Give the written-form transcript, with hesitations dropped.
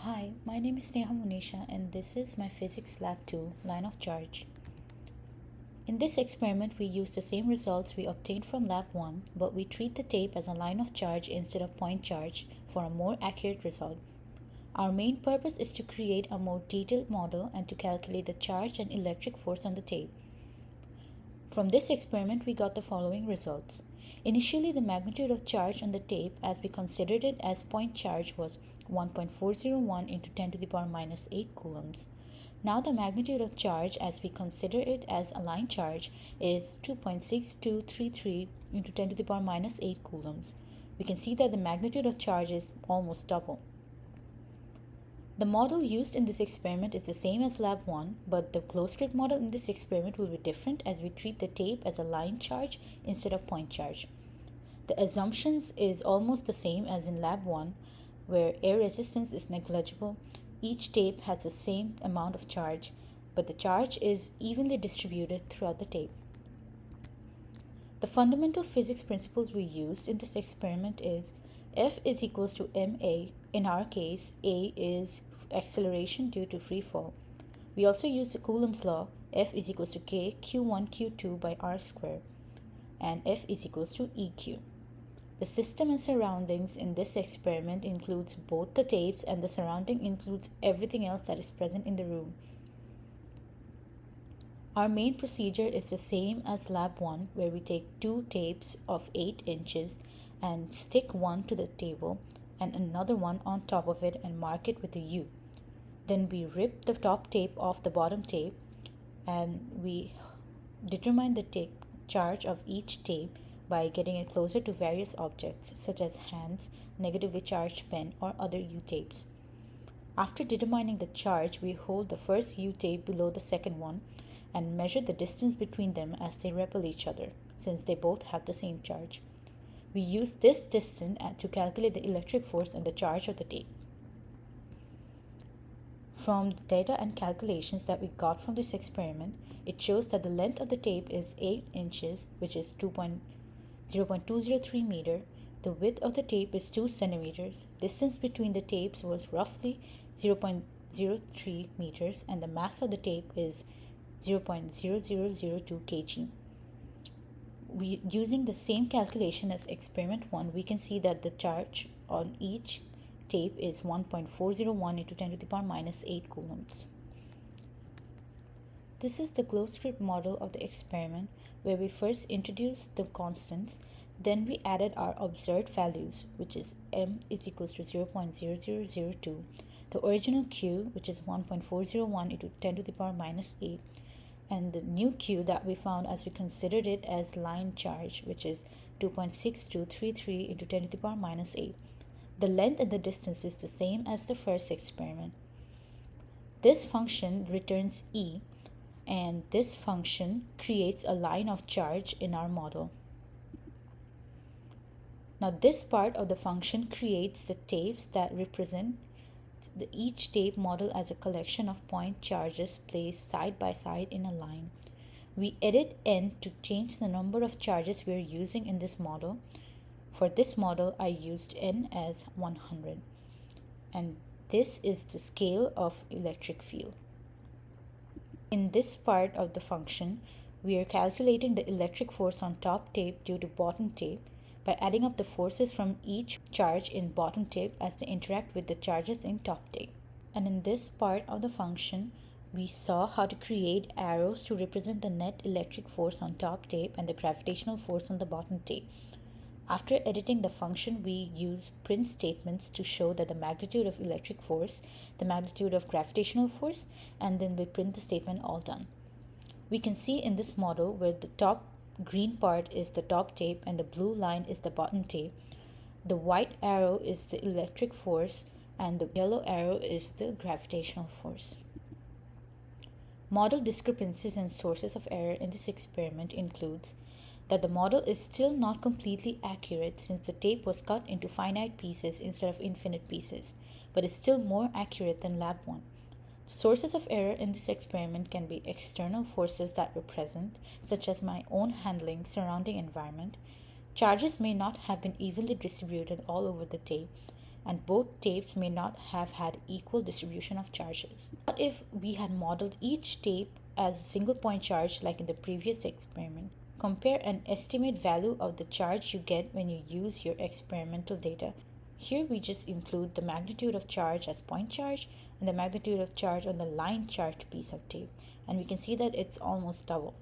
Hi, my name is Neha Munisha and this is my Physics Lab 2 line of charge. In this experiment, we use the same results we obtained from Lab 1, but we treat the tape as a line of charge instead of point charge for a more accurate result. Our main purpose is to create a more detailed model and to calculate the charge and electric force on the tape. From this experiment, we got the following results. Initially, the magnitude of charge on the tape as we considered it as point charge was 1.401 into 10 to the power minus 8 coulombs. Now the magnitude of charge as we consider it as a line charge is 2.6233 into 10 to the power minus 8 coulombs. We can see that the magnitude of charge is almost double. The model used in this experiment is the same as Lab 1, but the closed-grid model in this experiment will be different as we treat the tape as a line charge instead of point charge. The assumptions is almost the same as in Lab 1, where air resistance is negligible. Each tape has the same amount of charge, but the charge is evenly distributed throughout the tape. The fundamental physics principles we used in this experiment is F is equals to ma. In our case, a is acceleration due to free fall. We also use the Coulomb's law, F is equals to k q1 q2 by r square, and F is equals to eq. The system and surroundings in this experiment includes both the tapes, and the surrounding includes everything else that is present in the room. Our main procedure is the same as Lab 1, where we take two tapes of 8 inches and stick one to the table and another one on top of it and mark it with a U. Then we rip the top tape off the bottom tape and we determine the charge of each tape by getting it closer to various objects such as hands, negatively charged pen, or other U tapes. After determining the charge, we hold the first U tape below the second one and measure the distance between them as they repel each other, since they both have the same charge. We use this distance to calculate the electric force and the charge of the tape. From the data and calculations that we got from this experiment, it shows that the length of the tape is 8 inches, which is 0.203 meter. The width of the tape is 2 centimeters. Distance between the tapes was roughly 0.03 meters, and the mass of the tape is 0.0002 kg. Using the same calculation as experiment 1, we can see that the charge on each tape is 1.401 into 10 to the power minus 8 coulombs. This is the closed-grid model of the experiment, where we first introduced the constants, then we added our observed values, which is m is equals to 0.0002, the original q, which is 1.401 into 10 to the power minus 8, and the new q that we found as we considered it as line charge, which is 2.6233 into 10 to the power minus 8. The length and the distance is the same as the first experiment. This function returns E, and this function creates a line of charge in our model. Now this part of the function creates the tapes that represent each tape model as a collection of point charges placed side by side in a line. We edit n to change the number of charges we are using in this model. For this model, I used n as 100, and this is the scale of electric field. In this part of the function, we are calculating the electric force on top tape due to bottom tape by adding up the forces from each charge in bottom tape as they interact with the charges in top tape. And in this part of the function, we saw how to create arrows to represent the net electric force on top tape and the gravitational force on the bottom tape. After editing the function, we use print statements to show that the magnitude of electric force, the magnitude of gravitational force, and then we print the statement all done. We can see in this model where the top green part is the top tape and the blue line is the bottom tape. The white arrow is the electric force and the yellow arrow is the gravitational force. Model discrepancies and sources of error in this experiment includes that the model is still not completely accurate since the tape was cut into finite pieces instead of infinite pieces, but is still more accurate than Lab 1. Sources of error in this experiment can be external forces that were present, such as my own handling, surrounding environment. Charges may not have been evenly distributed all over the tape. and both tapes may not have had equal distribution of charges. What if we had modeled each tape as a single point charge like in the previous experiment? Compare an estimate value of the charge you get when you use your experimental data. Here we just include the magnitude of charge as point charge and the magnitude of charge on the line charged piece of tape, and we can see that it's almost double.